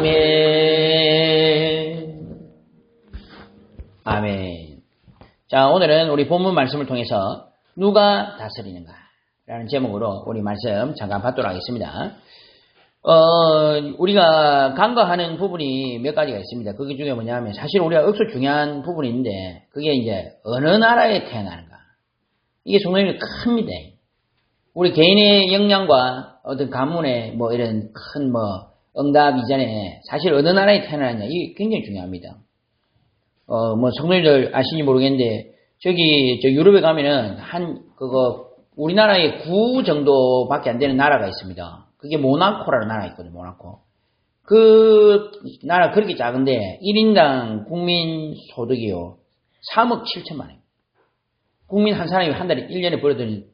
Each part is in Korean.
아멘. 아멘. 자, 오늘은 우리 본문 말씀을 통해서 누가 다스리는가 라는 제목으로 우리 말씀 잠깐 받도록 하겠습니다. 우리가 간과하는 부분이 몇 가지가 있습니다. 그게 중에 뭐냐면 사실 우리가 억수 중요한 부분이 있는데 그게 이제 어느 나라에 태어나는가. 이게 상당히 큽니다. 우리 개인의 역량과 어떤 가문의 뭐 이런 큰 뭐 응답 이전에 사실 어느 나라에 태어나느냐 이게 굉장히 중요합니다. 뭐 성도님들 아시는지 모르겠는데 저기 저 유럽에 가면은 우리나라의 9 정도밖에 안 되는 나라가 있습니다. 그게 모나코라는 나라가 있거든요. 모나코. 그 나라 그렇게 작은데 1인당 국민 소득이요 3억 7천만 원. 국민 한 사람이 한 달에 1년에 벌어들이는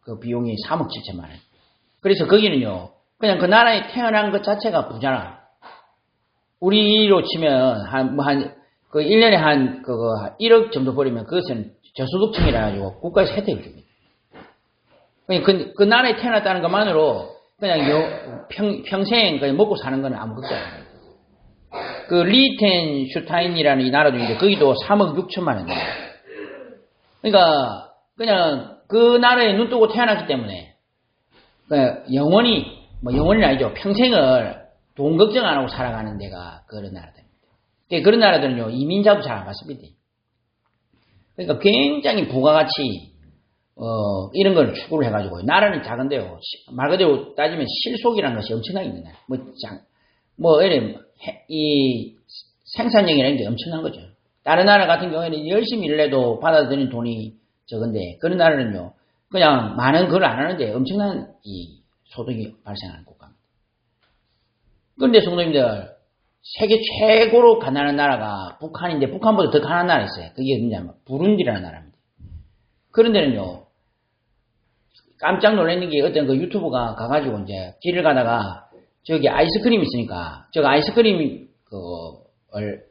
그 비용이 3억 7천만 원. 그래서 거기는요 그냥 그 나라에 태어난 것 자체가 부자라. 우리로 치면 그 1년에 한 1억 정도 벌이면 그것은 저소득층이라 가지고 국가에서 혜택을 줍니다. 그 나라에 태어났다는 것만으로 그냥 평생 그냥 먹고 사는 건 아무 걱정 안 해요. 그 리텐슈타인이라는 이 나라도 있는데 거기도 3억 6천만 원이에요. 그러니까 그냥 그 나라에 눈 뜨고 태어났기 때문에 영원히 영원이 아니죠. 평생을 돈 걱정 안 하고 살아가는 데가 그런 나라들입니다. 그런 나라들은요 이민자도 잘 안 받습니다. 그러니까 굉장히 부가가치 이런 걸 추구를 해가지고 나라는 작은데요 말 그대로 따지면 실속이라는 것이 엄청나게 있는 나라. 이 생산력이라는 게 엄청난 거죠. 다른 나라 같은 경우에는 열심히 일을 해도 받아들이는 돈이 적은데 그런 나라는요 그냥 많은 그걸 안 하는데 엄청난 이 소득이 발생하는 국가입니다. 그런데 성도님들 세계 최고로 가난한 나라가 북한인데 북한보다 더 가난한 나라가 있어요. 그게 뭐냐면 부룬디라는 나라입니다. 그런 데는요 깜짝 놀라는 게 어떤 그 유튜브가 가가지고 이제 길을 가다가 저기 아이스크림 있으니까 저거 아이스크림이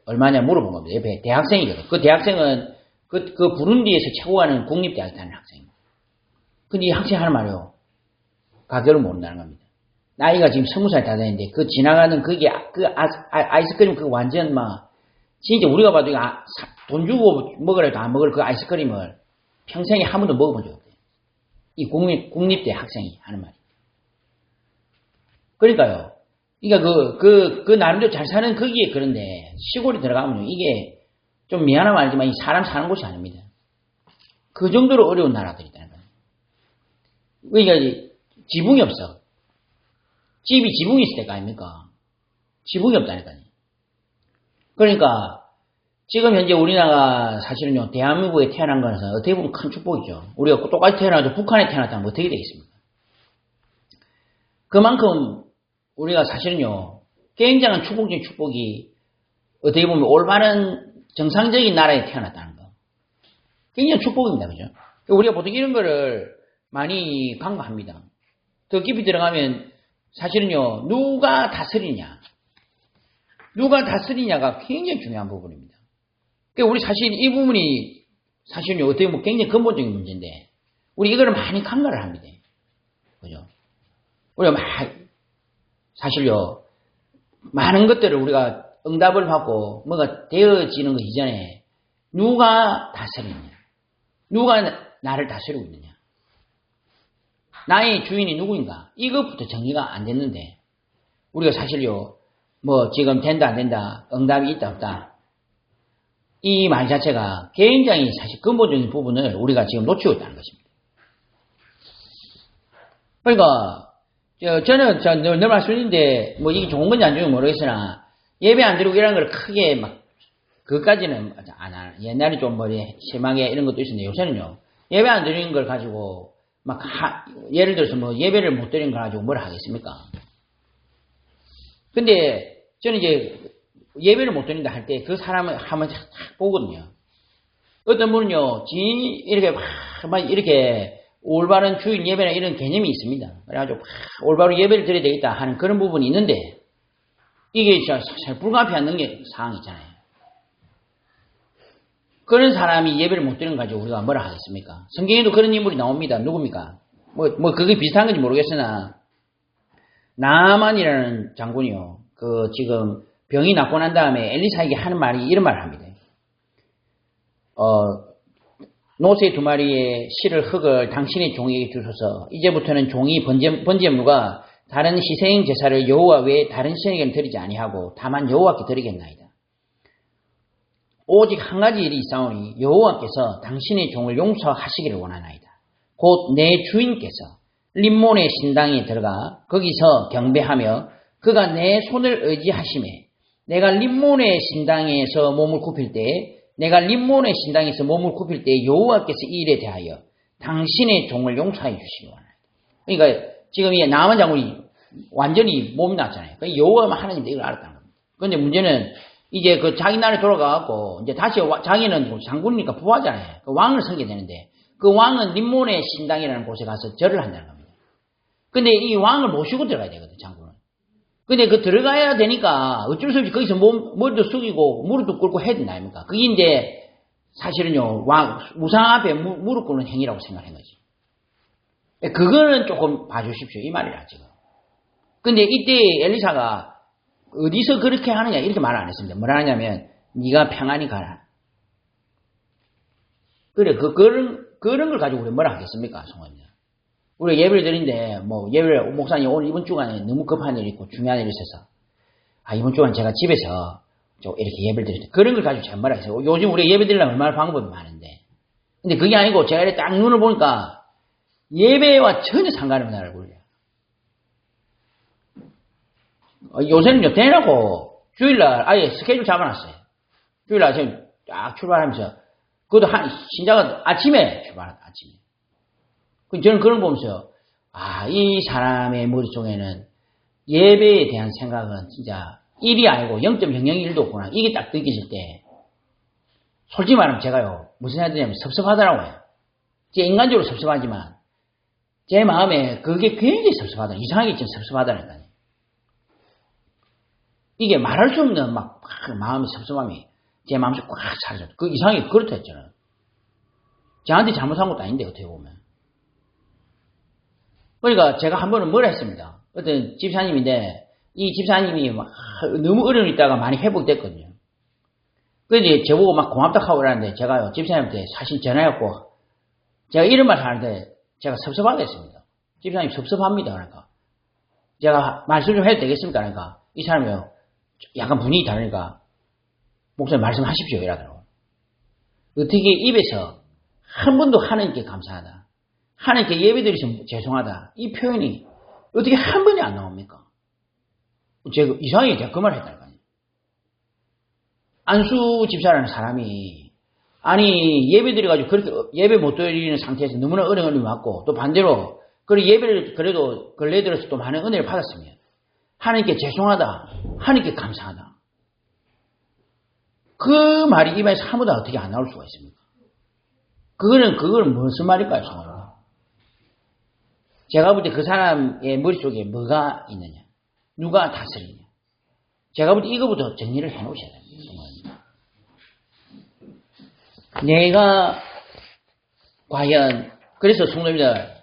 얼마냐 물어본 겁니다. 옆에 대학생이거든. 그 대학생은 그 부룬디에서 최고 가는 국립대학 다니는 학생입니다. 근데 이 학생이 하는 말이요. 가격을 모른다는 겁니다. 나이가 지금 20살 다 되는데 그 지나가는 아이스크림 완전 진짜 우리가 봐도 돈 주고 먹으라도 안 먹을 그 아이스크림을 평생에 한 번도 먹어본 적 없대요. 이 국립대 학생이 하는 말이. 그러니까요. 그러니까 그 나름대로 잘 사는 거기에 그런데 시골에 들어가면 이게 좀 미안한 말이지만 이 사람 사는 곳이 아닙니다. 그 정도로 어려운 나라들이다는 거예요. 그러니까 지붕이 없어. 집이 지붕이 있을 때가 아닙니까? 지붕이 없다니까요. 그러니까 지금 현재 우리나라가 사실은요 대한민국에 태어난 것은 어떻게 보면 큰 축복이죠. 우리가 똑같이 태어나도 북한에 태어났다면 어떻게 되겠습니까? 그만큼 우리가 사실은요 굉장한 축복적인 축복이 어떻게 보면 올바른 정상적인 나라에 태어났다는 거 굉장히 축복입니다. 그죠? 우리가 보통 이런 거를 많이 간과합니다. 더 깊이 들어가면 사실은요 누가 다스리냐가 굉장히 중요한 부분입니다. 그러니까 우리 사실 이 부분이 사실은요 어떻게 보면 굉장히 근본적인 문제인데 우리 이거를 많이 간과를 합니다. 그죠? 우리가 사실요 많은 것들을 우리가 응답을 받고 뭐가 되어지는 것 이전에 누가 다스리느냐, 누가 나를 다스리고 있느냐, 나의 주인이 누구인가 이것부터 정리가 안 됐는데 우리가 사실요 지금 된다 안 된다 응답이 있다 없다 이 말 자체가 굉장히 사실 근본적인 부분을 우리가 지금 놓치고 있다는 것입니다. 그러니까 저는 늘 말씀드리는데 이게 좋은 건지 안 좋은 건지 모르겠으나 예배 안 드리고 이런 걸 크게 그것까지는 안 하나. 옛날에 좀 심하게 이런 것도 있었는데 요새는요 예배 안 드리는 걸 가지고 예를 들어서 예배를 못 드리는 걸 가지고 뭘 하겠습니까? 근데 저는 이제 예배를 못 드린다 할 때 그 사람을 한번 보거든요. 어떤 분은요 이렇게 올바른 주일 예배나 이런 개념이 있습니다. 그래가지고 올바로 예배를 드려야 되겠다 하는 그런 부분이 있는데 이게 잘 불가피한 상황이 있잖아요. 그런 사람이 예배를 못 드리는 거 가지고 우리가 뭐라 하겠습니까? 성경에도 그런 인물이 나옵니다. 누굽니까? 그게 비슷한 건지 모르겠으나 나만이라는 장군이요. 지금 병이 낫고 난 다음에 엘리사에게 하는 말이 이런 말을 합니다. 노새 2마리의 실을 흙을 당신의 종에게 주소서. 이제부터는 종이 번제물과 다른 희생 제사를 여호와 외에 다른 신에게는 드리지 아니하고 다만 여호와께 드리겠나이다. 오직 한 가지 일이 있사오니 여호와께서 당신의 종을 용서하시기를 원하나이다. 곧 내 주인께서 림몬의 신당에 들어가 거기서 경배하며 그가 내 손을 의지하심에 내가 림몬의 신당에서 몸을 굽힐 때에 여호와께서 이 일에 대하여 당신의 종을 용서해 주시기 원하나이다. 그러니까 지금 이 나만 장군이 완전히 몸이 났잖아요. 그러니까 여호와만 하나님도 이걸 알았다는 겁니다. 그런데 문제는 이제 자기 나라에 돌아가갖고 이제 다시 자기는 장군이니까 부하잖아요. 그 왕을 섬게 되는데 그 왕은 림몬의 신당이라는 곳에 가서 절을 한다는 겁니다. 근데 이 왕을 모시고 들어가야 되거든, 장군은. 근데 들어가야 되니까 어쩔 수 없이 거기서 머리도 숙이고 무릎도 꿇고 해야 된다 아닙니까? 그게 이제 사실은요, 우상 앞에 무릎 꿇는 행위라고 생각한 거지. 그거는 조금 봐주십시오. 이 말이라, 지금. 근데 이때 엘리사가 어디서 그렇게 하느냐, 이렇게 말 안 했습니다. 뭐라 하냐면, 네가 평안히 가라. 그래, 그런 걸 가지고 우리 뭐라 하겠습니까, 성원님? 우리가 예배를 드리는데, 예배를, 목사님 오늘 이번 주간에 너무 급한 일이 있고 중요한 일이 있어서, 이번 주간 제가 집에서 이렇게 예배를 드리는데, 그런 걸 가지고 제가 뭐라 했어요. 요즘 우리가 예배 드리려면 얼마나 방법이 많은데. 근데 그게 아니고, 제가 이렇게 딱 눈을 보니까, 예배와 전혀 상관없는 날을 보려요. 요새는요, 대놓고 주일날 아예 스케줄 잡아놨어요. 주일날 지금 딱 출발하면서, 그것도 신자가 아침에 출발한다, 아침에. 저는 그런 거 보면서, 이 사람의 머릿속에는 예배에 대한 생각은 진짜 1이 아니고 0.001도 없구나. 이게 딱 느껴질 때, 솔직히 말하면 제가요, 무슨 생각이 드냐면 섭섭하더라고요. 제 인간적으로 섭섭하지만, 제 마음에 그게 굉장히 섭섭하더라고요. 이상하게 지금 섭섭하더라고요. 이게 말할 수 없는 마음의 섭섭함이 제 마음속에 꽉 차려져. 이상하게 그렇다 했잖아요. 저한테 잘못한 것도 아닌데, 어떻게 보면. 그러니까 제가 한 번은 뭐라 했습니다. 어떤 집사님인데, 이 집사님이 너무 어려움이 있다가 많이 회복됐거든요. 그래서 저보고 고맙다고 하고 그러는데, 제가요, 집사님한테 사실 전화했고, 제가 이런 말 하는데, 제가 섭섭하게 했습니다. 집사님 섭섭합니다. 그러니까. 제가 말씀 좀 해도 되겠습니까? 그러니까. 이 사람이요, 약간 분위기 다르니까, 목사님 말씀하십시오. 이러더라고요. 어떻게 입에서 한 번도 하나님께 감사하다. 하나님께 예배드리셔서 죄송하다. 이 표현이 어떻게 한 번이 안 나옵니까? 제가 이상하게 제가 그 말을 했다니까요. 안수 집사라는 사람이 예배드려가지고 그렇게 예배 못 드리는 상태에서 너무나 어려움을 받고 또 반대로 예배를 그래도 근래 들어서 또 많은 은혜를 받았으면 하나님께 죄송하다. 하나님께 감사하다. 그 말이 입에서 한 번도 어떻게 안 나올 수가 있습니까? 그거는 무슨 말일까요, 정말? 제가 볼 때 그 사람의 머릿속에 뭐가 있느냐? 누가 다스리냐? 제가 볼 때 이거부터 정리를 해 놓으셔야 됩니다. 내가 과연 그래서 성도님들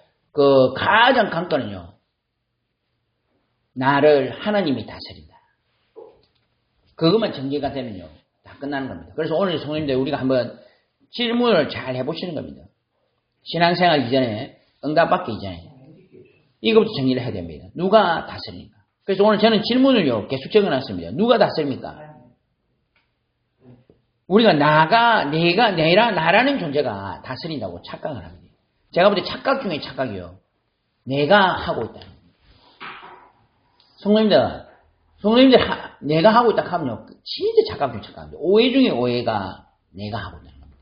가장 관건은요. 나를 하나님이 다스린다. 그것만 전개가 되면요. 다 끝나는 겁니다. 그래서 오늘 성도님들 우리가 한번 질문을 잘 해보시는 겁니다. 신앙생활 이전에 응답받기 이전에 이것부터 정리를 해야 됩니다. 누가 다스립니까? 그래서 오늘 저는 질문을요 계속 적어놨습니다. 누가 다스립니까? 우리가 나라는 존재가 다스린다고 착각을 합니다. 제가 볼 때 착각 중에 착각이요. 내가 하고 있다는 겁니다. 성도님들 내가 하고 있다 하면요 진짜 착각 중에 착각입니다. 오해 중에 오해가 내가 하고 있다는 겁니다.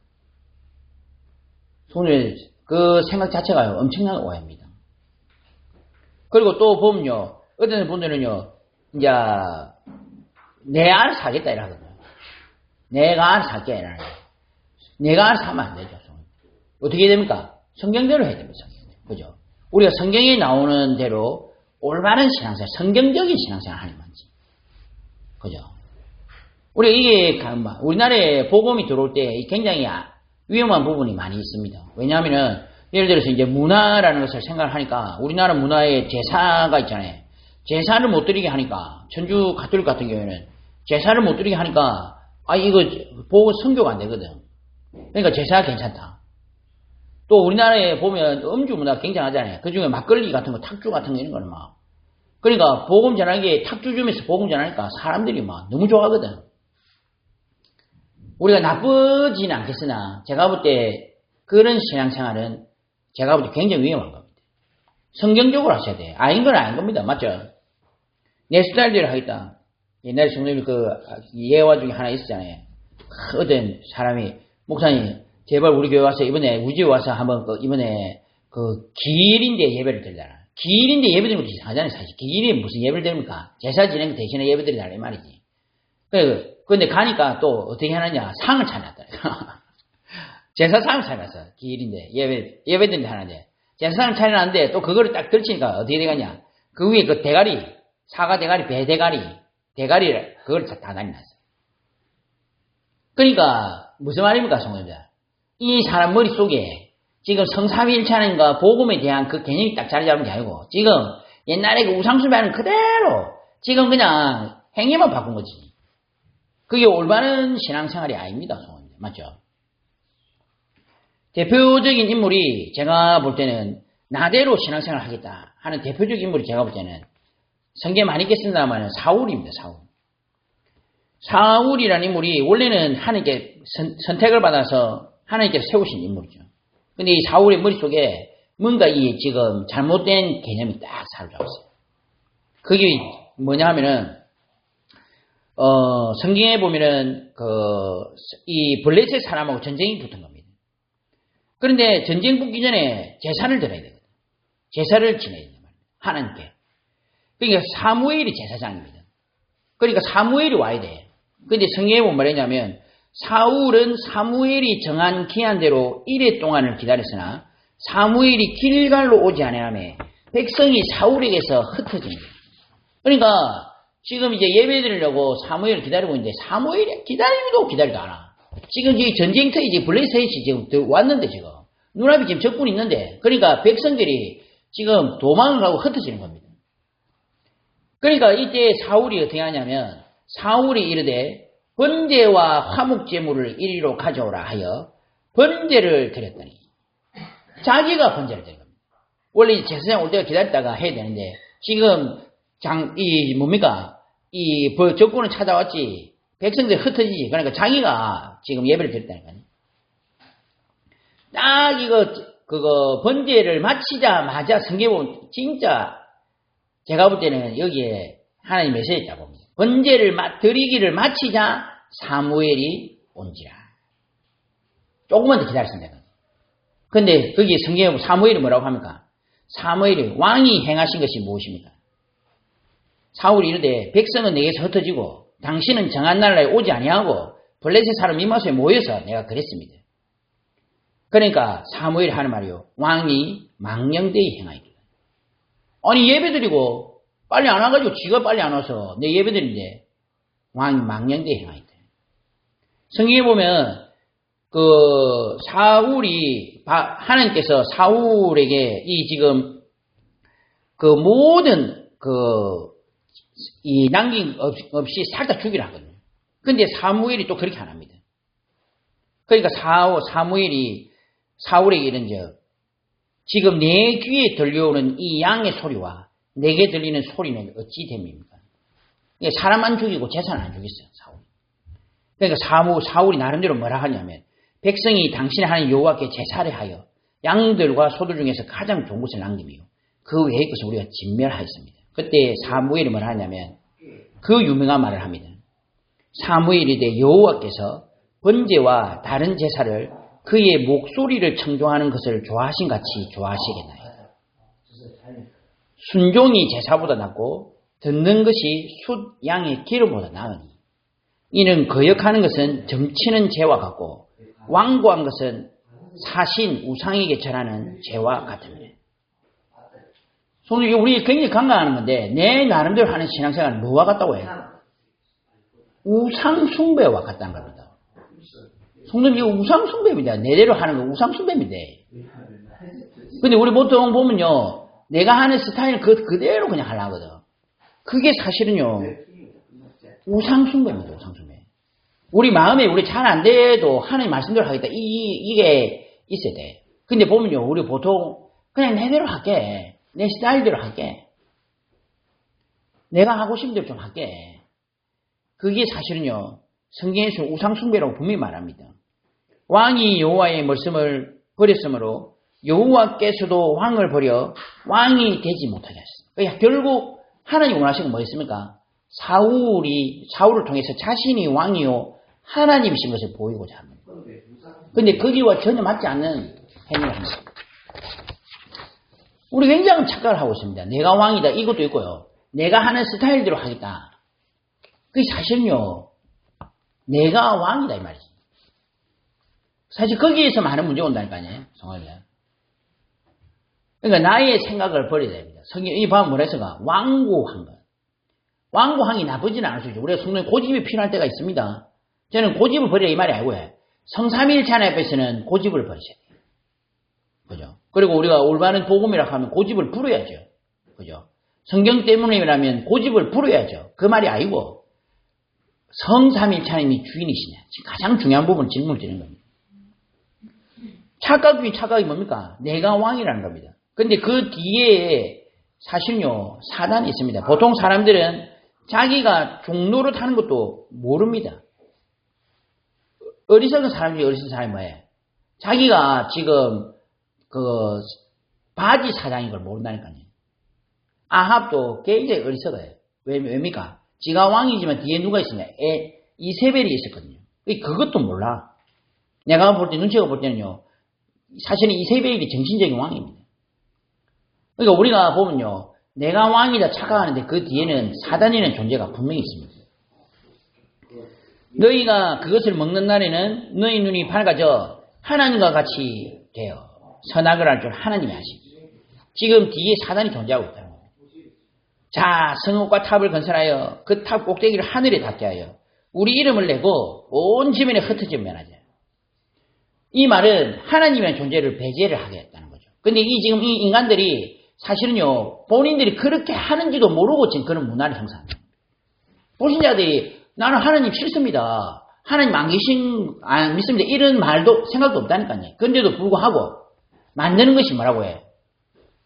성도님들 그 생각 자체가요 엄청난 오해입니다. 그리고 또 보면요, 어떤 분들은요, 이제, 내가 알아서 하겠다 이러거든요. 내가 알아서 할게 이러는 거예요. 내가 알아서 하면 안 되죠. 어떻게 됩니까? 성경대로 해야 됩니다. 그죠? 우리가 성경에 나오는 대로 올바른 신앙생활, 성경적인 신앙생활 하는 건지. 그죠? 우리가 이게, 우리나라에 복음이 들어올 때 굉장히 위험한 부분이 많이 있습니다. 왜냐하면은, 예를 들어서 이제 문화라는 것을 생각을 하니까 우리나라 문화에 제사가 있잖아요. 제사를 못 드리게 하니까, 천주 가톨릭 같은 경우에는 제사를 못 드리게 하니까, 이거 보고 성교가 안 되거든. 그러니까 제사가 괜찮다. 또 우리나라에 보면 음주 문화가 굉장하잖아요. 그 중에 막걸리 같은 거, 탁주 같은 거 이런 거는 막. 그러니까 복음 전하기에 탁주 주면서 복음 전하니까 사람들이 막 너무 좋아하거든. 우리가 나쁘지는 않겠으나 제가 볼 때 그런 신앙생활은 제가 볼 때 굉장히 위험한 겁니다. 성경적으로 하셔야 돼. 아닌 건 아닌 겁니다. 맞죠? 내 스타일대로 하겠다. 옛날에 성도님 그 예화 중에 하나 있었잖아요. 어떤 사람이 목사님 제발 우리 교회 와서 이번에 우지에 와서 한번 이번에 그 기일인데 예배를 드리잖아. 기일인데 예배 드리는 것도 이상하잖아요. 사실 기일이 무슨 예배를 드립니까? 제사 지내는 대신에 예배 드리달라 이 말이지. 근데 가니까 또 어떻게 하느냐 상을 차려놨더라. 제사상을 차려놨어. 기일인데 예배 드리는데 하는데 제사상을 차려놨는데 또 그거를 딱 걸치니까 어떻게 되겠냐. 그 위에 그 대가리 사과 대가리 배 대가리를 그걸 다 달려놨어. 그러니까 무슨 말입니까 성도님들? 이 사람 머릿속에 지금 성삼위일체하는가 복음에 대한 그 개념이 딱 자리 잡은 게 아니고 지금 옛날에 그 우상숭배하는 그대로 지금 그냥 행위만 바꾼 거지. 그게 올바른 신앙생활이 아닙니다. 성도님들. 맞죠? 대표적인 인물이 제가 볼 때는 나대로 신앙생활을 하겠다 하는 대표적인 인물이 제가 볼 때는 성경에 많이 있겠습니다만 사울입니다. 사울이라는 인물이 원래는 하나님께 선택을 받아서 하나님께서 세우신 인물이죠. 근데 이 사울의 머릿속에 뭔가 이 지금 잘못된 개념이 딱 사로잡았어요. 그게 뭐냐 하면은, 성경에 보면은, 이 블레셋 사람하고 전쟁이 붙은 겁니다. 그런데 전쟁 붙기 전에 제사를 드려야 되거든요. 제사를 지내야 된단 말이에요. 하나님께. 그러니까 사무엘이 제사장입니다. 그러니까 사무엘이 와야 돼. 근데 성경에 보면 말했냐면, 사울은 사무엘이 정한 기한대로 1회 동안을 기다렸으나 사무엘이 길갈로 오지 아니하며 백성이 사울에게서 흩어집니다. 그러니까 지금 이제 예배 드리려고 사무엘을 기다리고 있는데 사무엘이 기다리도 않아. 지금 이 전쟁터에 이제 블레셋이 지금 왔는데 지금 눈앞에 지금 적군이 있는데 그러니까 백성들이 지금 도망을 하고 흩어지는 겁니다. 그러니까 이때 사울이 어떻게 하냐면 사울이 이르되 번제와 화목제물을 이리로 가져오라 하여 번제를 드렸더니 자기가 번제를 드린 겁니다. 원래 제사장 올 때가 기다렸다가 해야 되는데 지금 적군은 찾아왔지 백성들이 흩어지지. 그러니까 자기가 지금 예배를 드렸다니까요. 딱 그거 번제를 마치자마자 성경에 보면 진짜 제가 볼 때는 여기에 하나님 메시지 있다고 봅니다. 번제를 드리기를 마치자 사무엘이 온지라. 조금만 더 기다렸습니다. 근데 거기 성경에 보면 사무엘이 뭐라고 합니까? 사무엘이 왕이 행하신 것이 무엇입니까? 사울이 이르되 백성은 내게서 흩어지고 당신은 정한 날에 오지 아니하고 블레셋 사람 이마수에 모여서 내가 그랬습니다. 그러니까 사무엘이 하는 말이요. 왕이 망령되이 행하이다. 아니 예배드리고 빨리 안 와가지고 지가 빨리 안 와서 내 예배드리는데 왕이 망령되이 행하이다. 성경에 보면 하나님께서 사울에게 이 지금 모든 이 남김 없이 싹 다 죽이라 하거든요. 근데 사무엘이 또 그렇게 안 합니다. 그러니까 사울에게 이른즉 지금 내 귀에 들려오는 이 양의 소리와 내게 들리는 소리는 어찌 됨입니까? 사람 안 죽이고 재산 안 죽였어요. 사울이. 그러니까 사울이 나름대로 뭐라 하냐면 백성이 당신의 하나님 여호와께 제사를 하여 양들과 소들 중에서 가장 좋은 것을 남기며 그 외의 것을 우리가 진멸하였습니다. 그때 사무엘이 뭐라 하냐면 그 유명한 말을 합니다. 사무엘이 되 여호와께서 번제와 다른 제사를 그의 목소리를 청종하는 것을 좋아하신 같이 좋아하시겠나요? 순종이 제사보다 낫고 듣는 것이 숫 양의 기름보다 나으니 이는 거역하는 것은 점치는 죄와 같고 완고한 것은 사신 우상에게 절하는 죄와 같습니다. 손님, 우리 굉장히 강강하는 건데 내 나름대로 하는 신앙생활은 뭐와 같다고 해요? 우상숭배와 같다는 겁니다. 성도님, 이거 우상숭배입니다. 내대로 하는 거 우상숭배입니다. 근데 우리 보통 보면요, 내가 하는 스타일은 그대로 그냥 하려거든. 그게 사실은요, 우상숭배입니다, 우상숭배. 우리 마음에 우리 잘 안 돼도 하나님 말씀대로 하겠다. 이게 있어야 돼. 근데 보면요, 우리 보통 그냥 내대로 할게. 내 스타일대로 할게. 내가 하고 싶은 대로 좀 할게. 그게 사실은요, 성경에서 우상숭배라고 분명히 말합니다. 왕이 여호와의 말씀을 버렸으므로 여호와께서도 왕을 버려 왕이 되지 못하게 하셨습니다. 그러니까 결국 하나님 원하시는 건 뭐였습니까? 사울을 통해서 자신이 왕이요 하나님이신 것을 보이고자 합니다. 근데 거기와 전혀 맞지 않는 행위를 합니다. 우리 굉장히 착각을 하고 있습니다. 내가 왕이다 이것도 있고요. 내가 하는 스타일대로 하겠다. 그게 사실은요, 내가 왕이다 이 말이지. 사실 거기에서 많은 문제가 온다는 거 아니에요? 성화이야. 그러니까 나의 생각을 버려야 됩니다. 성경이 보면 뭐라 했을까? 완고한 것. 완고한 게 나쁘지는 않을 수 있죠. 우리가 성경에 고집이 필요할 때가 있습니다. 저는 고집을 버리라 이 말이 아니고 성삼일체 앞에서는 고집을 버리셔야 돼요. 그죠? 그리고 우리가 올바른 복음이라고 하면 고집을 부려야죠. 그죠? 성경 때문이라면 고집을 부려야죠. 그 말이 아니고 성삼일체 하나님이 주인이시냐. 지금 가장 중요한 부분을 질문을 드리는 겁니다. 착각 중에 착각이 뭡니까? 내가 왕이라는 겁니다. 근데 그 뒤에 사실은요, 사단이 있습니다. 보통 사람들은 자기가 종노릇 하는 것도 모릅니다. 어리석은 사람 중에 어리석은 사람이 뭐예요? 자기가 지금 바지 사장인 걸 모른다니까요. 아합도 굉장히 어리석어요. 왜입니까? 지가 왕이지만 뒤에 누가 있으냐? 이세벨이 있었거든요. 그것도 몰라. 내가 볼 때, 눈치가 볼 때는요, 사실은 이세벨이 정신적인 왕입니다. 그러니까 우리가 보면요, 내가 왕이다 착각하는데 그 뒤에는 사단이라는 존재가 분명히 있습니다. 너희가 그것을 먹는 날에는 너희 눈이 밝아져 하나님과 같이 되어 선악을 알 줄 하나님이 아시고 지금 뒤에 사단이 존재하고 있다는 거예요. 자, 성읍과 탑을 건설하여 그 탑 꼭대기를 하늘에 닿게 하여 우리 이름을 내고 온 지면에 흩어져 면하자. 이 말은 하나님의 존재를 배제를 하겠다는 거죠. 근데 지금 이 인간들이 사실은요, 본인들이 그렇게 하는지도 모르고 지금 그런 문화를 형성합니다. 불신자들이 나는 하나님 싫습니다. 하나님 안 믿습니다. 이런 말도 생각도 없다니까요. 그런데도 불구하고 만드는 것이 뭐라고 해?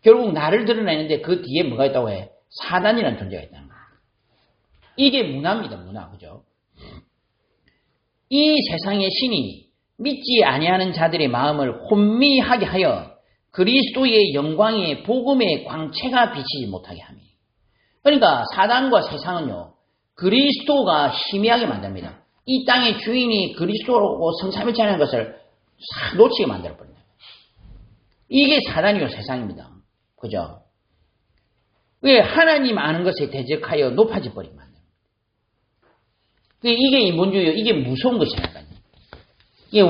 결국 나를 드러내는데 그 뒤에 뭐가 있다고 해? 사단이라는 존재가 있다는 거예요. 이게 문화입니다. 문화. 그죠? 이 세상의 신이 믿지 아니하는 자들의 마음을 혼미하게 하여 그리스도의 영광의 복음의 광채가 비치지 못하게 합니다. 그러니까 사단과 세상은요, 그리스도가 희미하게 만듭니다. 이 땅의 주인이 그리스도고 성삼일체라는 것을 놓치게 만들어버립니다. 이게 사단이요 세상입니다. 그죠? 왜 하나님 아는 것에 대적하여 높아져 버리게 만듭니다. 이게 인본주의요. 이게 무서운 것이니까요. 이게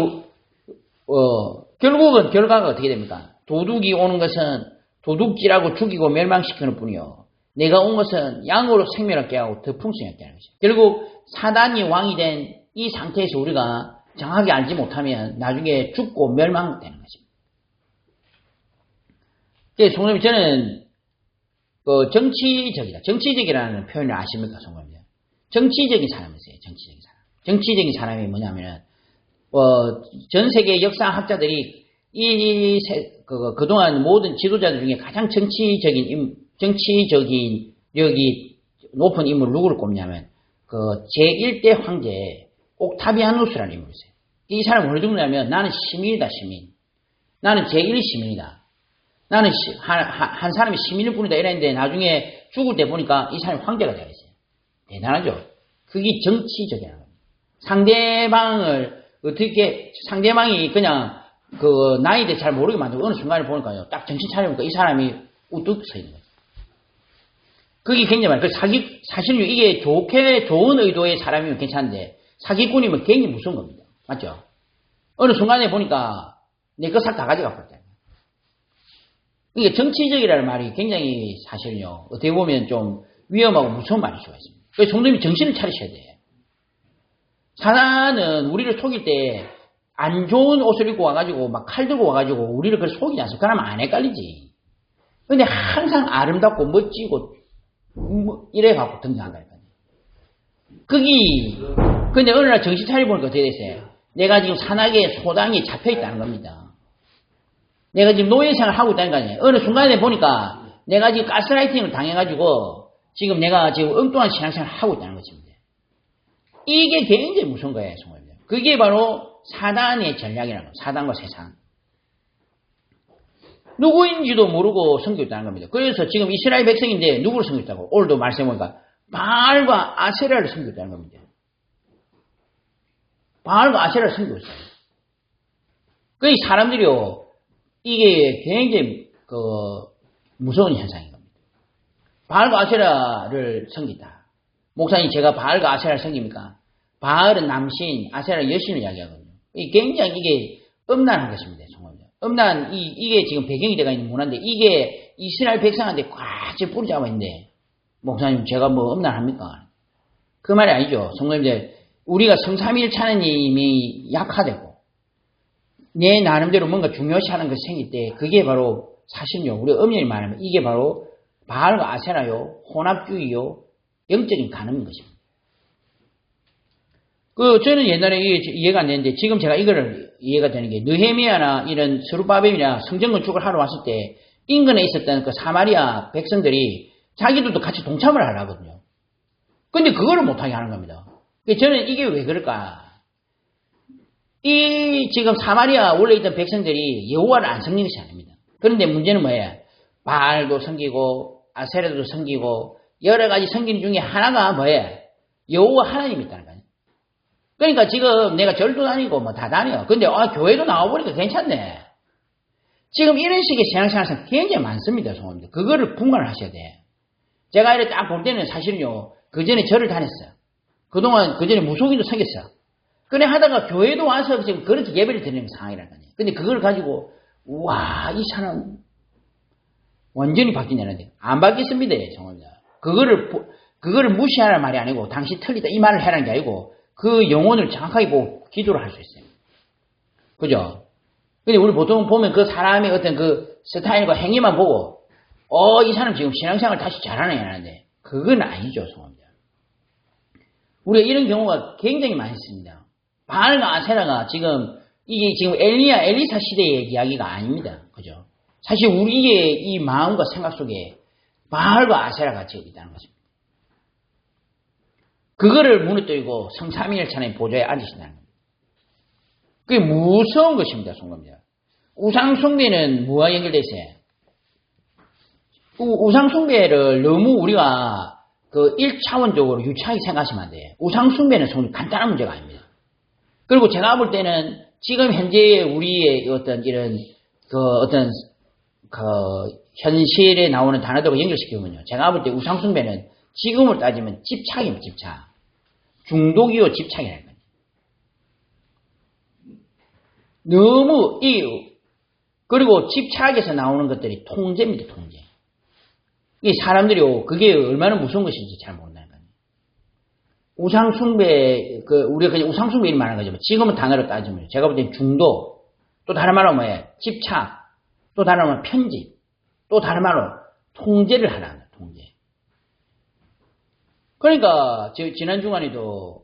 결국은 결과가 어떻게 됩니까? 도둑이 오는 것은 도둑질하고 죽이고 멸망시키는 뿐이요. 내가 온 것은 양으로 생명을 얻게 하고 더 풍성하게 하는 것이죠. 결국 사단이 왕이 된 이 상태에서 우리가 정확하게 알지 못하면 나중에 죽고 멸망되는 것입니다. 성도님, 저는 정치적이다. 정치적이라는 표현을 아십니까, 성도님? 정치적인 사람이세요. 정치적인 사람. 정치적인 사람이 뭐냐면은 전 세계 역사학자들이 그동안 모든 지도자들 중에 가장 정치적인 력이 높은 인물 누구를 꼽냐면 제1대 황제 옥타비아누스라는 인물이 있어요. 이 사람은 어느 정도냐면 나는 시민이다, 시민. 나는 제1 시민이다. 나는 한 사람이 시민일 뿐이다 이랬는데 나중에 죽을 때 보니까 이 사람이 황제가 되어있어요. 대단하죠? 그게 정치적이라는 겁니다. 상대방이 그냥 나이대 잘 모르게 만들고 어느 순간에 보니까요, 딱 정신 차려보니까 이 사람이 우뚝 서 있는 거예요. 그게 굉장히 많아요. 사실은 이게 좋은 의도의 사람이면 괜찮은데, 사기꾼이면 굉장히 무서운 겁니다. 맞죠? 어느 순간에 보니까 내 거 싹 다 가져가 버렸잖아요. 이게 정치적이라는 말이 굉장히 사실은요, 어떻게 보면 좀 위험하고 무서운 말일 수가 있습니다. 그래서 성도님이 정신을 차리셔야 돼요. 사단은 우리를 속일 때 안 좋은 옷을 입고 와가지고 막 칼 들고 와가지고 우리를 그렇게 속이지 않습니까? 그러면 안 헷갈리지. 근데 항상 아름답고 멋지고 이래갖고 등장한다니까요. 근데 어느 날 정신 차려보니까 어떻게 됐어요? 내가 지금 산악의 소당이 잡혀있다는 겁니다. 내가 지금 노예생활을 하고 있다는 거 아니에요. 어느 순간에 보니까 내가 지금 가스라이팅을 당해가지고 지금 내가 지금 엉뚱한 신앙생활을 하고 있다는 것입니다. 이게 굉장히 무서운 거예요, 정말요. 그게 바로 사단의 전략이라는 거예요. 사단과 세상. 누구인지도 모르고 섬기고 있다는 겁니다. 그래서 지금 이스라엘 백성인데 누구를 섬기고 있다고? 오늘도 말씀해보니까 바알과 아세라를 섬기고 있다는 겁니다. 바알과 아세라를 섬기고 있어요. 그 사람들이요, 이게 굉장히 무서운 현상인 겁니다. 바알과 아세라를 섬긴다. 목사님, 제가 바알과 아세라를 섬깁니까? 바알은 남신, 아세라는 여신을 이야기하거든요. 굉장히 이게 음란한 것입니다. 정말. 이게 지금 배경이 되어 있는 문화인데, 이게 이스라엘 백성한테 꽉 뿌리 잡아 있는데, 목사님, 제가 뭐 음란합니까? 그 말이 아니죠. 성도님들, 우리가 성삼일 차느님이 약화되고, 내 나름대로 뭔가 중요시 하는 것이 생길 때, 그게 바로 사실요. 우리가 엄연히 말하면 이게 바로 바알과 아세라요, 혼합주의요, 영적인 간음인 것입니다. 저는 옛날에 이해가 안 되는데, 지금 제가 이거를 이해가 되는 게, 느헤미야나 이런 스룹바벨이나 성전 건축을 하러 왔을 때, 인근에 있었던 그 사마리아 백성들이 자기들도 같이 동참을 하려거든요. 근데 그거를 못하게 하는 겁니다. 저는 이게 왜 그럴까? 지금 사마리아 원래 있던 백성들이 여호와를 안 섬기는 것이 아닙니다. 그런데 문제는 뭐예요? 바알도 섬기고, 아세라도 섬기고, 여러 가지 섬기는 중에 하나가 뭐예요? 여호와 하나님이 있다는 거예요. 그러니까 지금 내가 절도 다니고 뭐 다 다녀요. 근데 교회도 나와보니까 괜찮네. 지금 이런 식의 신앙생활은 굉장히 많습니다. 성도님들. 그거를 분간을 하셔야 돼. 제가 이렇게 딱 볼 때는 사실은요, 그 전에 절을 다녔어요. 그동안 그 전에 무속인도 생겼어. 그래 하다가 교회도 와서 지금 그렇게 예배를 드리는 상황이라는 거예요. 근데 그걸 가지고, 와, 이 사람 완전히 바뀌냐는데. 안 바뀌었습니다. 성도님들. 그거를 무시하라는 말이 아니고, 당신 틀리다 이 말을 해라는 게 아니고, 그 영혼을 정확하게 보고 기도를 할 수 있어요. 그죠? 근데 우리 보통 보면 그 사람의 어떤 그 스타일과 행위만 보고, 이 사람 지금 신앙생활 다시 잘하네 하는데, 그건 아니죠, 성도님들. 우리가 이런 경우가 굉장히 많이 있습니다. 바알과 아세라가 이게 지금 엘리사 시대의 이야기가 아닙니다. 그죠? 사실 우리의 이 마음과 생각 속에 바알과 아세라가 지금 있다는 것입니다. 그거를 무너뜨리고 성삼위일체의 보좌에 앉으신다는 겁니다. 그게 무서운 것입니다. 성도입니다. 우상숭배는 뭐와 연결되어 있어요? 우상숭배를 너무 우리가 1차원적으로 유치하게 생각하시면 안 돼요. 우상숭배는 정말 간단한 문제가 아닙니다. 그리고 제가 볼 때는 지금 현재의 우리의 어떤 이런 현실에 나오는 단어들과 연결시키면요. 제가 볼 때 우상숭배는 지금을 따지면 집착입니다. 집착. 중독이요 집착이라는 거예요. 너무 그리고 집착에서 나오는 것들이 통제입니다. 통제. 이 사람들이 그게 얼마나 무서운 것인지 잘 모른다는 거예요. 우상숭배, 우리가 그냥 우상숭배 이름 말하는 거죠. 지금은 단어로 따지면 제가 볼 땐 중독, 또 다른 말로 뭐예요? 집착, 또 다른 말로 편집, 또 다른 말로 통제를 하라는 거예요. 통제. 그러니까 지난 주간에도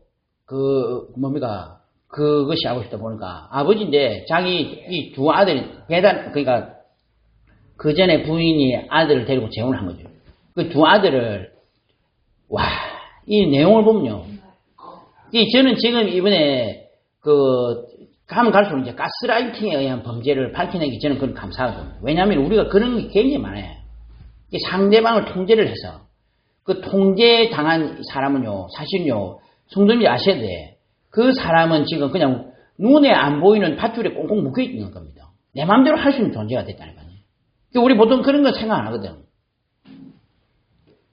그것이 하고 싶다 보니까 아버지인데 자기 이 두 아들이 그러니까 그 전에 부인이 아들을 데리고 재혼을 한 거죠. 그 두 아들을 이 내용을 보면요. 저는 지금 이번에 가면 갈수록 이제 가스라이팅에 의한 범죄를 밝히는 게 저는 그건 감사하거든요. 왜냐하면 우리가 그런 게 굉장히 많아요. 상대방을 통제를 해서 그 통제당한 사람은요, 사실은요, 성도님이 아셔야 돼. 그 사람은 지금 그냥 눈에 안 보이는 밧줄에 꽁꽁 묶여 있는 겁니다. 내 마음대로 할 수 있는 존재가 됐다는 거예요. 우리 보통 그런 건 생각 안 하거든.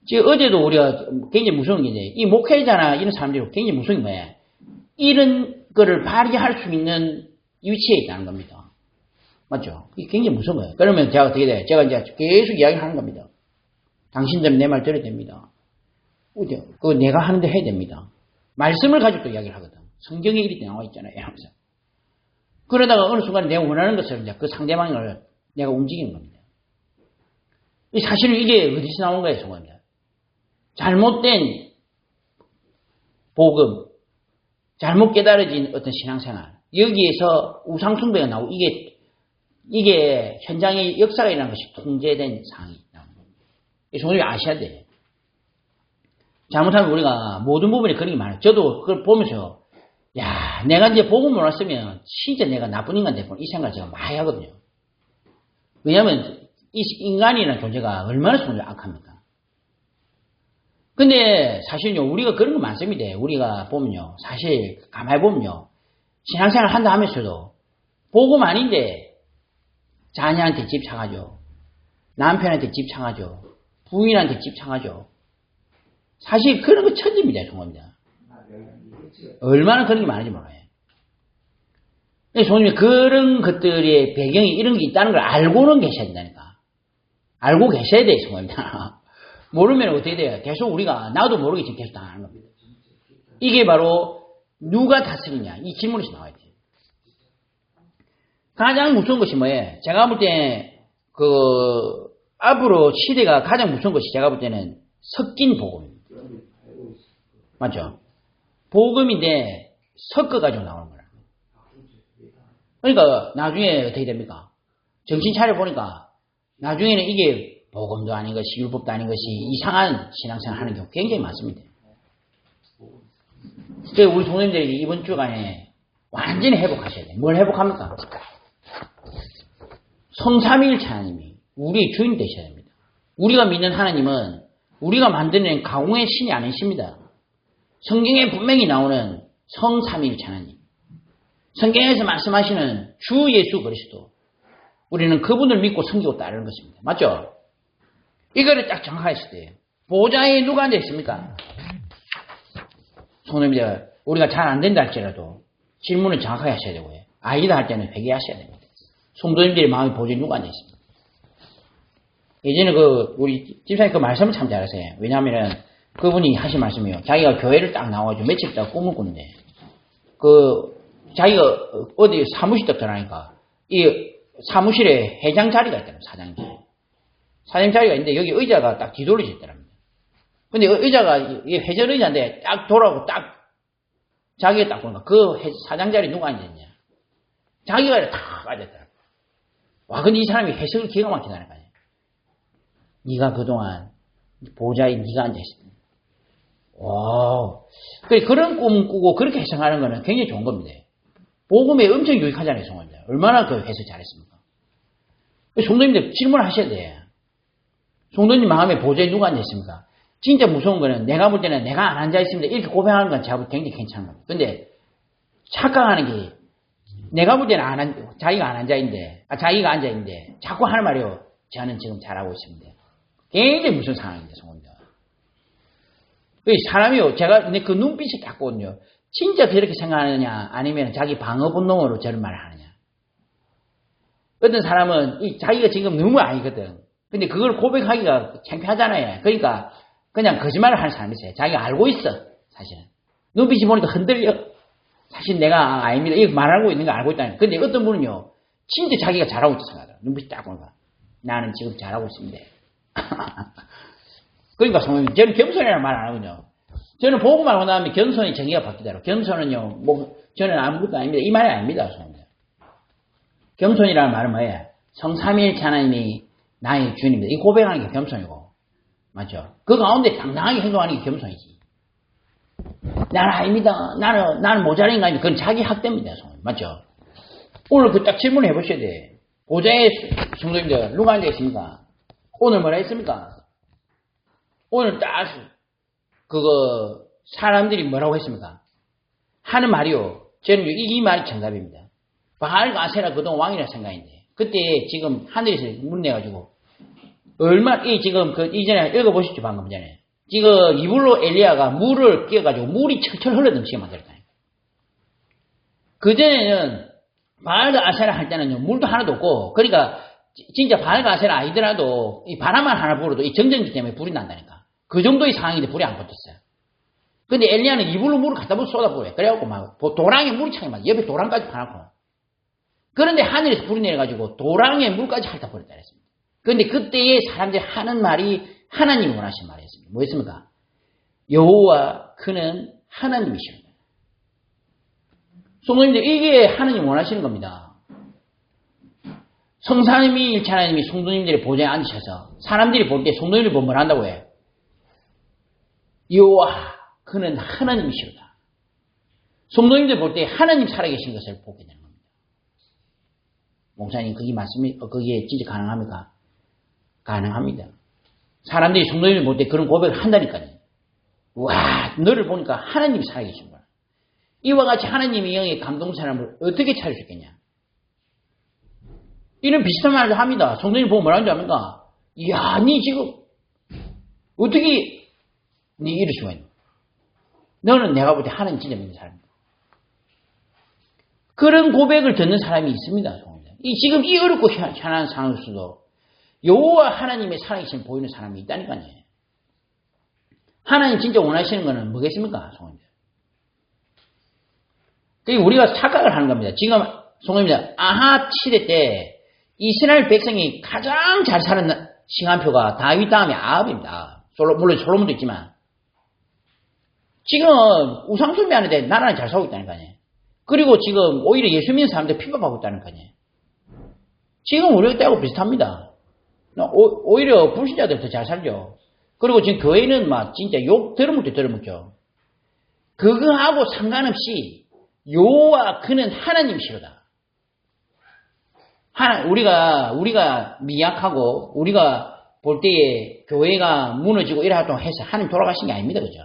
지금 어제도 우리가 굉장히 무서운 게 이제, 이 목회자나 이런 사람들이 굉장히 무서운 게 뭐예요? 이런 거를 발휘할 수 있는 위치에 있다는 겁니다. 맞죠? 이게 굉장히 무서운 거예요. 그러면 제가 어떻게 돼요? 제가 이제 계속 이야기하는 겁니다. 당신들 내 말 들어야 됩니다. 그거 내가 하는데 해야 됩니다. 말씀을 가지고 또 이야기를 하거든. 성경에 이렇게 나와 있잖아요. 이러면서. 그러다가 어느 순간에 내가 원하는 것을 이제 그 상대방을 내가 움직이는 겁니다. 사실은 이게 어디서 나온 거예요, 성화입니다. 잘못된 복음, 잘못 깨달아진 어떤 신앙생활, 여기에서 우상숭배가 나오고 이게 현장의 역사가 일어난 것이 통제된 상황이 나오는 겁니다. 성도님이 아셔야 돼요. 잘못하면 우리가 모든 부분에 그런 게 많아요. 저도 그걸 보면서 야, 내가 이제 복음 몰랐으면 진짜 내가 나쁜 인간 됐구나 이 생각을 제가 많이 하거든요. 왜냐하면 이 인간이라는 존재가 얼마나 성질이 악합니까? 근데 사실요, 우리가 그런 거 많습니다. 우리가 보면요, 사실 가만히 보면요, 신앙생활 한다 하면서도 복음 아닌데 자녀한테 집착하죠. 남편한테 집착하죠. 부인한테 집착하죠. 사실 그런 거 천지입니다. 정말입니다. 얼마나 그런 게 많은지 몰라요. 성도님, 그런 것들의 배경이 이런 게 있다는 걸 알고는 계셔야 된다니까. 알고 계셔야 돼요. 정말입니다. 모르면 어떻게 돼요? 계속 우리가 나도 모르게 지금 계속 당하는 겁니다. 이게 바로 누가 다스리냐 이 질문에서 나와야 돼요. 가장 무서운 것이 뭐예요? 제가 볼 때 앞으로 시대가 가장 무서운 것이 제가 볼 때는 섞인 복음입니다. 맞죠? 복음인데 섞어가지고 나오는 거라. 그러니까 나중에 어떻게 됩니까? 정신 차려보니까 나중에는 이게 복음도 아닌 것이 율법도 아닌 것이 이상한 신앙생활 하는 경우 굉장히 많습니다. 그래서 우리 동생들이 이번 주간에 완전히 회복하셔야 돼요. 뭘 회복합니까? 성삼위일체 하나님이 우리의 주인 되셔야 됩니다. 우리가 믿는 하나님은 우리가 만드는 가공의 신이 아니십니다. 성경에 분명히 나오는 성삼위일체 하나님. 성경에서 말씀하시는 주 예수 그리스도. 우리는 그분을 믿고 섬기고 따르는 것입니다. 맞죠? 이거를 딱 정확하게 돼요. 보좌에 누가 앉아 있습니까? 성도님들, 우리가 잘 안 된다 할지라도 질문을 정확하게 하셔야 되고요. 아니다 할 때는 회개하셔야 됩니다. 성도님들의 마음의 보좌에 누가 앉아 있습니다. 예전에 우리 집사님 그 말씀을 참 잘하세요. 왜냐하면 그분이 하신 말씀이요. 자기가 교회를 딱 나와가지고 며칠 있다가 꿈을 꿨는데, 자기가 어디 사무실 딱 들어가니까, 이 사무실에 회장 자리가 있다는 사장 자리가 있는데, 여기 의자가 딱 뒤돌려져 있더랍니다. 근데 의자가, 이게 회전 의자인데, 딱 돌아오고 자기가 딱 보니까, 사장 자리에 누가 앉아있냐. 자기가 딱 앉았더라고요. 와, 근데 이 사람이 해석을 기가 막히게 하는 거 아니에요. 네가 그동안 보좌에 네가 앉아있었다. 와, 그런 꿈 꾸고 그렇게 해석하는 거는 굉장히 좋은 겁니다. 복음에 엄청 유익하잖아요, 성원자. 얼마나 그 해석 잘했습니까? 성도님들 질문하셔야 돼요. 성도님 마음에 보좌에 누가 앉아있습니까? 진짜 무서운 거는 내가 볼 때는 내가 안 앉아있습니다. 이렇게 고백하는 건 제가 볼 때 굉장히 괜찮은 겁니다. 근데 착각하는 게 내가 볼 때는 자기가 안 앉아있는데, 자기가 앉아있는데 자꾸 하는 말이요. 저는 지금 잘하고 있습니다. 굉장히 무슨 상황인데, 성원자. 사람이요, 제가 그 눈빛이 닦거든요. 진짜 그렇게 생각하느냐, 아니면 자기 방어 본능으로 저런 말을 하느냐. 어떤 사람은 자기가 지금 너무 아니거든. 근데 그걸 고백하기가 창피하잖아요. 그러니까 그냥 거짓말을 하는 사람이 있어요. 자기가 알고 있어, 사실은. 눈빛이 보니까 흔들려. 사실 내가 아닙니다. 이거 말하고 있는 거 알고 있다는. 근데 어떤 분은요, 진짜 자기가 잘하고 있다 생각하더라. 눈빛이 딱 보니까. 나는 지금 잘하고 있습니다. 그러니까 성도님, 저는 겸손이라는 말 안 하거든요. 저는 보고 말고 나면 겸손이 정의가 바뀌더라고요. 겸손은요, 저는 아무것도 아닙니다. 이 말이 아닙니다, 성도님. 겸손이라는 말은 뭐예요? 성삼위일체 하나님이 나의 주님입니다. 이 고백하는 게 겸손이고. 맞죠? 그 가운데 당당하게 행동하는 게 겸손이지. 나는 아닙니다. 나는 모자란 거 아닙니다. 그건 자기 학대입니다, 성도님. 맞죠? 오늘 딱 질문을 해보셔야 돼. 보좌에 성도님들, 누가 앉아있습니까? 오늘 뭐라 했습니까? 오늘 딱, 사람들이 뭐라고 했습니까? 하는 말이요. 저는 이 말이 정답입니다. 바알과 아세라 그동안 왕이라 생각인데, 그때 지금 하늘에서 문 내가지고, 지금 이전에 읽어보셨죠, 방금 전에. 지금 이불로 엘리야가 물을 끼워가지고 물이 철철 흘러넘치게 만들었다. 그전에는 바알과 아세라 할 때는요, 물도 하나도 없고, 그러니까, 진짜 바알과 아세라 아니더라도, 이 바람만 하나 불어도 이 정전기 때문에 불이 난다니까. 그 정도의 상황인데 불이 안 붙었어요. 근데 엘리야는 이불로 물을 갖다 쏟아부어요. 그래갖고 막 도랑에 물이 차게 막 옆에 도랑까지 파놓고. 그런데 하늘에서 불이 내려가지고 도랑에 물까지 핥아 버렸다 그랬습니다. 그런데 그때에 사람들이 하는 말이 하나님이 원하신 말이었습니다. 뭐였습니까? 여호와 그는 하나님이십니다. 성도님들, 이게 하나님 원하시는 겁니다. 성삼위 일체 하나님이 성도님들의 보좌에 앉으셔서 사람들이 볼 때 성도님을 보면 뭘 한다고 해요? 여호와 그는 하나님이시로다. 성도님들 볼 때 하나님 살아계신 것을 보게 되는 겁니다. 목사님, 그게 진짜 가능합니까? 가능합니다. 사람들이 성도님을 볼 때 그런 고백을 한다니까요. 와, 너를 보니까 하나님이 살아계신 거야. 이와 같이 하나님의 영에 감동 사람을 어떻게 찾을 수 있겠냐? 이런 비슷한 말을 합니다. 성도님 보고 뭐라는 줄 압니까? 이야, 니 지금 어떻게 니 이럴 수가 있노? 너는 내가 볼 때 하나님 진짜 믿는 사람이다. 그런 고백을 듣는 사람이 있습니다. 지금 이 어렵고 현안한 상황에서도 여호와 하나님의 살아계심 보이는 사람이 있다니까요. 하나님 진짜 원하시는 거는 뭐겠습니까? 성도님들. 그러니까 우리가 착각을 하는 겁니다. 지금 성도님들, 아합 시대 때 이스라엘 백성이 가장 잘 사는 시간표가 다윗 다음에 아합입니다. 물론 솔로몬도 있지만 지금 우상숭배하는데 나라는 잘 살고 있다니까요. 그리고 지금 오히려 예수 믿는 사람들 핍박하고 있다니까요. 지금 우리 때하고 비슷합니다. 오히려 불신자들 더 잘 살죠. 그리고 지금 교회는 막 진짜 욕 들어먹을 때 들어먹죠. 그거하고 상관없이 여호와 그는 하나님이시로다. 우리가 미약하고 우리가 볼 때에 교회가 무너지고 이래 활동을 해서 하나님 돌아가신 게 아닙니다. 그죠?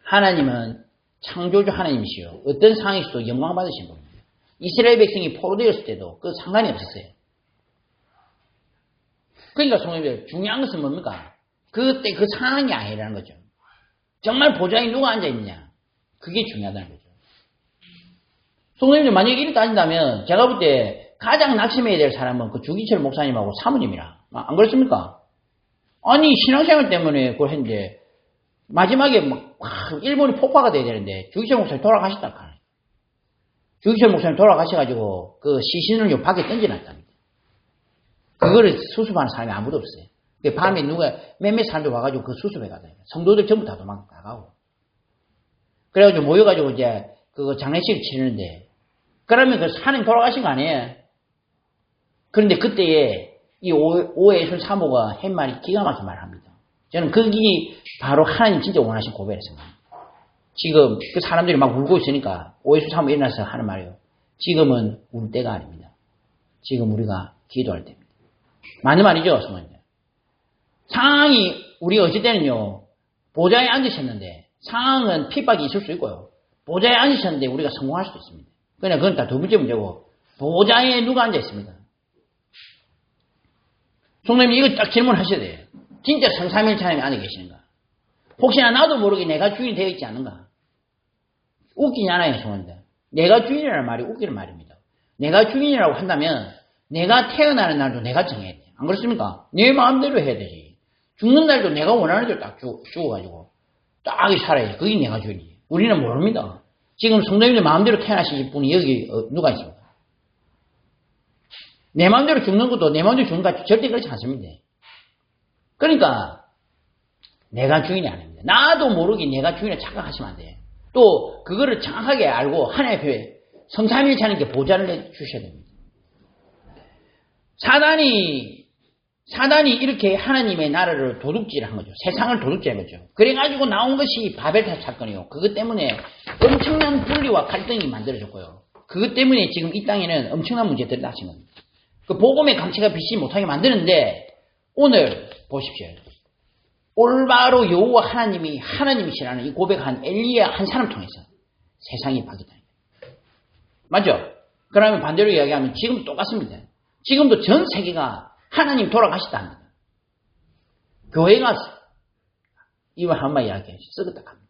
하나님은 창조주 하나님이시요. 어떤 상황에서도 영광 받으신 분입니다. 이스라엘 백성이 포로되었을 때도 그 상관이 없었어요. 그러니까 성도님들, 중요한 것은 뭡니까? 그때 그 상황이 아니라는 거죠. 정말 보좌에 누가 앉아있느냐? 그게 중요하다는 거죠. 성도님들, 만약에 이렇게 따진다면 제가 볼 때 가장 낙심해야 될 사람은 그 주기철 목사님하고 사모님이라. 안 그렇습니까? 아니, 신앙생활 때문에 그걸 했는데 마지막에 막 일본이 폭파가 돼야 되는데 주기철 목사님 돌아가셨다 카네. 주기철 목사님 돌아가셔가지고 그 시신을 밖에 던져놨답니다. 그거를 수습하는 사람이 아무도 없어요. 밤에 몇몇 사람들 와가지고 그 수습해 가다요. 성도들 전부 다 도망가고. 그래가지고 모여가지고 이제 그 장례식을 치르는데, 그러면 그 하나님 돌아가신 거 아니에요? 그런데 그때에 이 오해순 사모가 한 말이 기가 막힌 말을 합니다. 저는 그게 바로 하나님 진짜 원하신 고백이라고 생각합니다. 지금 그 사람들이 막 울고 있으니까 오해순 사모 일어나서 하는 말이에요. 지금은 울 때가 아닙니다. 지금 우리가 기도할 때입니다. 맞는 말이죠, 성도님들. 상황이 우리가 어찌 때는요, 보좌에 앉으셨는데 상황은 핍박이 있을 수 있고요. 보좌에 앉으셨는데 우리가 성공할 수도 있습니다. 그냥 그건 다 두 번째 문제고, 보좌에 누가 앉아 있습니다. 성도님, 이거 딱 질문하셔야 돼요. 진짜 성삼일체 하나님이 앉아 계시는가? 혹시나 나도 모르게 내가 주인이 되어 있지 않는가? 웃기잖아요, 성도님들. 내가 주인이라는 말이 웃기는 말입니다. 내가 주인이라고 한다면 내가 태어나는 날도 내가 정해야 돼요. 안 그렇습니까? 내 마음대로 해야 되지. 죽는 날도 내가 원하는 대로 딱 죽어가지고 딱 살아야지. 그게 내가 주인이에요. 우리는 모릅니다. 지금 성도님들 마음대로 태어나신 분이 여기 누가 있습니까? 내 마음대로 죽는 것도 내 마음대로 죽는 것 절대 그렇지 않습니다. 그러니까 내가 주인이 아닙니다. 나도 모르게 내가 주인을 착각하시면 안 돼요. 또 그거를 정확하게 알고 하나님 앞에 성삼일체 하나님께 보좌를 내주셔야 됩니다. 사단이 이렇게 하나님의 나라를 도둑질한 거죠. 세상을 도둑질한 거죠. 그래가지고 나온 것이 바벨탑 사건이요. 그것 때문에 엄청난 분리와 갈등이 만들어졌고요. 그것 때문에 지금 이 땅에는 엄청난 문제들이 닥친 겁니다. 그 복음의 강체가 비치지 못하게 만드는데, 오늘 보십시오. 올바로 여호와 하나님이 하나님이시라는 이 고백한 엘리야 한 사람 통해서 세상이 바뀌었다. 맞죠? 그러면 반대로 이야기하면 지금 똑같습니다. 지금도 전 세계가 하나님 돌아가시다 합니다. 교회가 이와 한마 이야기해 썩었다 합니다.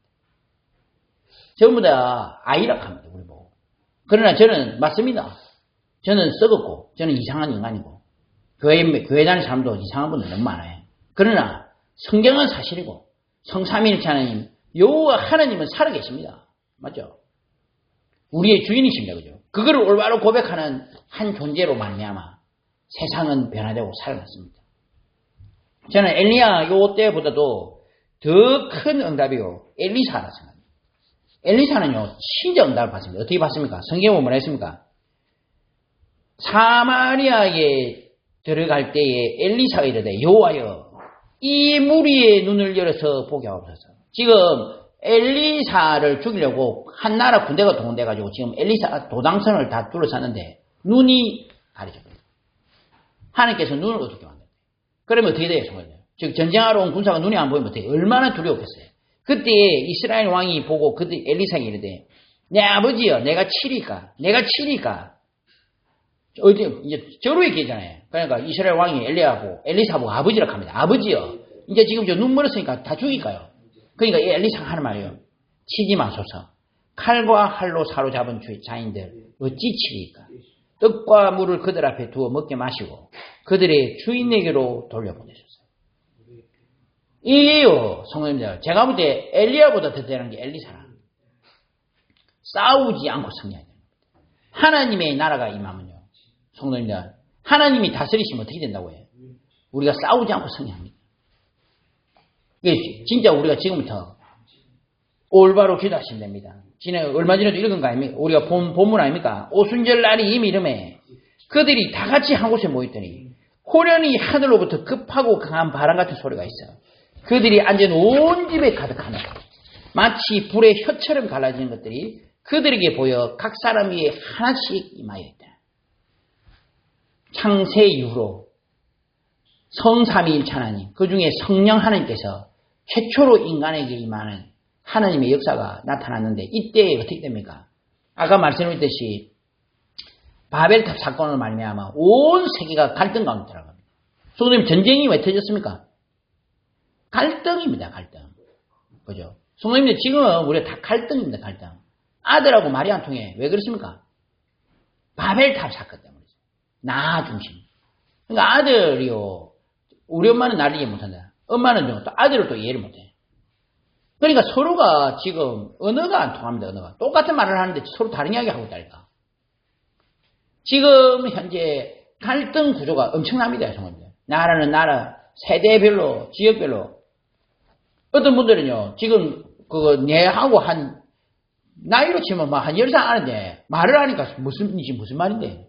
전부 다 아이락 합니다. 우리 보고. 그러나 저는 맞습니다. 저는 썩었고 저는 이상한 인간이고 교회 다니는 사람도 이상한 분들 너무 많아요. 그러나 성경은 사실이고 성삼위일체 하나님 여호와 하나님은 살아계십니다. 맞죠? 우리의 주인이십니다. 그죠? 그거를 올바로 고백하는 한 존재로 말미암아 세상은 변화되고 살아났습니다. 저는 엘리야 요 때보다도 더 큰 응답이요. 엘리사라 생각합니다. 엘리사는요, 진짜 응답을 받습니다. 어떻게 받습니까? 성경에 뭐라 했습니까? 사마리아에 들어갈 때에 엘리사가 이르되 여호와여 이 무리의 눈을 열어서 보게 하옵소서. 지금 엘리사를 죽이려고 한 나라 군대가 동원돼가지고 지금 엘리사 도당선을 다 둘러쌌는데 눈이 가려져버려요. 하나님께서 눈을 어둡게 만들어요. 그러면 어떻게 돼요? 즉 전쟁하러 온 군사가 눈이 안 보이면 어떻게 돼요? 얼마나 두려웠겠어요. 그때 이스라엘 왕이 보고 그때 엘리사에게 이르되 내 아버지여 내가 치리까 어제 이제 저로 얘기했잖아요. 그러니까 이스라엘 왕이 엘리사보고 아버지라고 합니다. 아버지여 이제 지금 저 눈 멀었으니까 다 죽일까요? 그러니까 엘리사가 하는 말이에요. 치지 마소서. 칼과 활로 사로잡은 자인들 어찌 치리까? 떡과 물을 그들 앞에 두어 먹게 마시고 그들의 주인에게로 돌려보내소서. 이게요, 성도님들. 제가 볼 때 엘리야보다 더 대단한 게 엘리사라. 싸우지 않고 승리해야 됩니다. 하나님의 나라가 임하면요. 성도님들. 하나님이 다스리시면 어떻게 된다고 해요? 우리가 싸우지 않고 승리합니다. 진짜 우리가 지금부터 올바로 기도하시면 됩니다. 얼마 전에도 읽은 거 아닙니까? 우리가 본문 아닙니까? 오순절 날이 이미 이름에 그들이 다 같이 한 곳에 모였더니 호련히 하늘로부터 급하고 강한 바람 같은 소리가 있어. 그들이 앉은 온 집에 가득하네. 마치 불의 혀처럼 갈라지는 것들이 그들에게 보여 각 사람 위에 하나씩 임하여 있다. 창세 이후로 성삼위일체 하나님, 그 중에 성령 하나님께서 최초로 인간에게 임하는 하나님의 역사가 나타났는데 이때에 어떻게 됩니까? 아까 말씀드렸듯이 바벨탑 사건을 말미암아 온 세계가 갈등 가운데 들어갑니다. 성도님 전쟁이 왜 터졌습니까? 갈등입니다. 갈등. 그죠? 성도님들 지금 우리가 다 갈등입니다. 갈등. 아들하고 말이 안 통해. 왜 그렇습니까? 바벨탑 사건 때문이죠. 나 중심. 그러니까 아들이요. 우리 엄마는 나를 이해 못한다. 엄마는 또 아들을 또 이해를 못해. 그러니까 서로가 지금 언어가 안 통합니다. 언어가. 똑같은 말을 하는데 서로 다른 이야기 하고 있다니까. 지금 현재 갈등 구조가 엄청납니다. 성도님들. 나라는 나라, 세대별로, 지역별로. 어떤 분들은요, 지금 내하고 나이로 치면 한 10살 아는데 말을 하니까 무슨 말인데.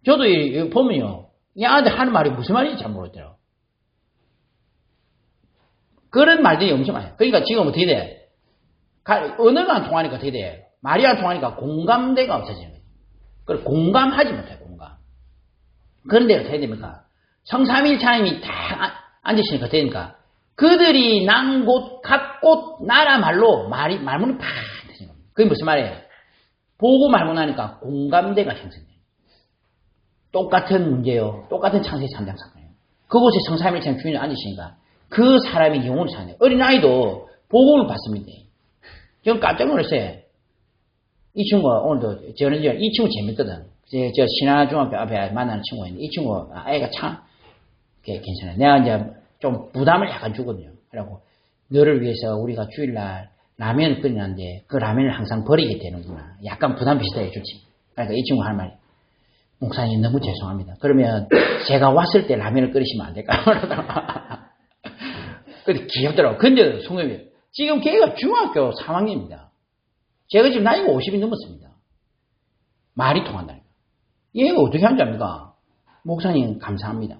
저도 보면요, 얘한테 하는 말이 무슨 말인지 잘 모르겠더라고요. 그런 말들이 엄청 많아요. 그러니까 지금 어떻게 돼? 언어가 안 통하니까 어떻게 돼? 말이 안 통하니까 공감대가 없어지는 거예요. 그걸 공감하지 못해요, 공감. 그런데 어떻게 됩니까? 성삼위일체 하나님이 다 앉으시니까 어떻게 됩니까? 그들이 난 곳, 각 곳, 나라 말로 말문이 팍 터지는 겁니다. 그게 무슨 말이에요? 보고 말고 나니까 공감대가 형성돼요. 똑같은 문제요. 똑같은 창세기 3장 사건이에요. 그곳에 성삼위일체 주인이 앉으시니까 그 사람이 영혼을 사네요. 어린아이도 복음을 받습니다. 저는 깜짝 놀랐어요. 이 친구가 오늘도 이 친구 재밌거든. 저 신하중학교 앞에 만나는 친구가 있는데 이 친구 아이가 참 괜찮아요. 내가 이제 좀 부담을 약간 주거든요. 그래갖고 너를 위해서 우리가 주일날 라면을 끓이는데 그 라면을 항상 버리게 되는구나. 약간 부담 비슷하게 주지. 그러니까 이 친구 하는 말이 목사님 너무 죄송합니다. 그러면 제가 왔을 때 라면을 끓이시면 안 될까요? 근데 귀엽더라고. 근데 송영이 지금 걔가 중학교 3학년입니다. 제가 지금 나이가 50이 넘었습니다. 말이 통한다니까. 얘가 어떻게 하는지 압니까? 목사님 감사합니다.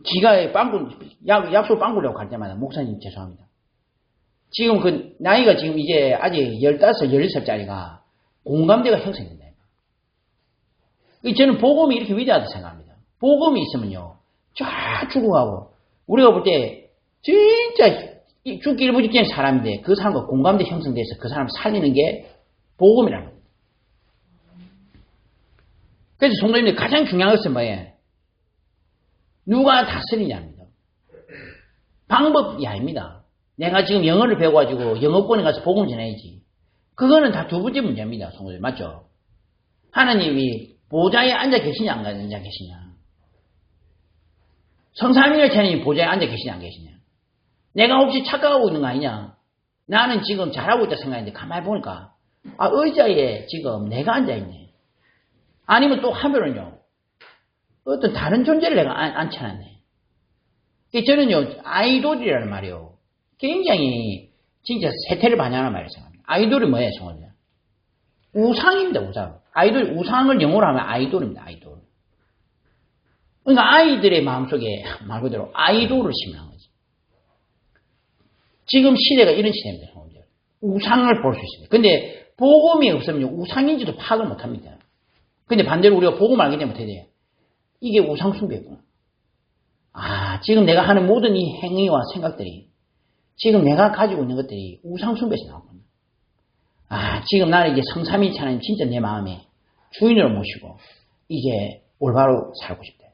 지가 약속 빵꾸려고 갈 때마다 목사님 죄송합니다. 지금 그 나이가 지금 이제 아직 15, 16살짜리가 공감대가 형성된다. 저는 복음이 이렇게 위대하다고 생각합니다. 복음이 있으면요. 쫙 죽어가고 우리가 볼 때 진짜 죽기 일부 직전의 사람인데 그 사람과 공감대 형성돼서 그 사람을 살리는 게 복음이라는 겁니다. 그래서 성도님들 가장 중요한 것은 뭐예요? 누가 다스리냐입니다. 방법이 아닙니다. 내가 지금 영어를 배워가지고 영어권에 가서 복음 전해야지. 그거는 다 두 번째 문제입니다. 성도님 맞죠? 하나님이 보좌에 앉아 계시냐 안 앉아 계시냐. 성삼위일체 하나님이 보좌에 앉아 계시냐 안 계시냐. 내가 혹시 착각하고 있는 거 아니냐. 나는 지금 잘하고 있다 생각했는데 가만히 보니까 의자에 지금 내가 앉아있네. 아니면 또 한편은요. 어떤 다른 존재를 내가 앉혀놨네. 저는요, 아이돌이라는 말이요. 굉장히 진짜 세태를 반영하는 말이라고 생각합니다. 아이돌이 뭐예요, 성원이요? 우상입니다, 우상. 아이돌, 우상을 영어로 하면 아이돌입니다, 아이돌. 그러니까 아이들의 마음속에 말 그대로 아이돌을 심는 거지. 지금 시대가 이런 시대입니다, 성원이요. 우상을 볼 수 있습니다. 근데 복음이 없으면 우상인지도 파악을 못 합니다. 근데 반대로 우리가 복음을 알게 되면 어떻게 돼요? 이게 우상숭배구나. 아, 지금 내가 하는 모든 이 행위와 생각들이, 지금 내가 가지고 있는 것들이 우상숭배에서 나오거든요. 아, 지금 나는 이제 성삼위일체 하나님 진짜 내 마음에 주인으로 모시고, 이제 올바로 살고 싶다.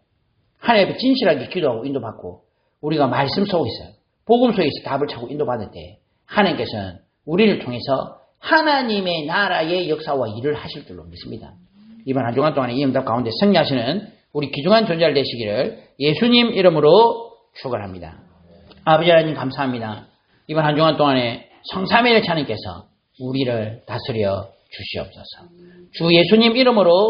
하나님 앞에 진실하게 기도하고 인도받고, 우리가 말씀 속에서, 복음 속에서 답을 찾고 인도받을 때, 하나님께서는 우리를 통해서 하나님의 나라의 역사와 일을 하실 줄로 믿습니다. 이번 한 주간 동안에 이 응답 가운데 승리하시는 우리 귀중한 존재를 되시기를 예수님 이름으로 축원합니다. 아버지 하나님 감사합니다. 이번 한 주간 동안에 성삼위일체 하나님께서 우리를 다스려 주시옵소서. 주 예수님 이름으로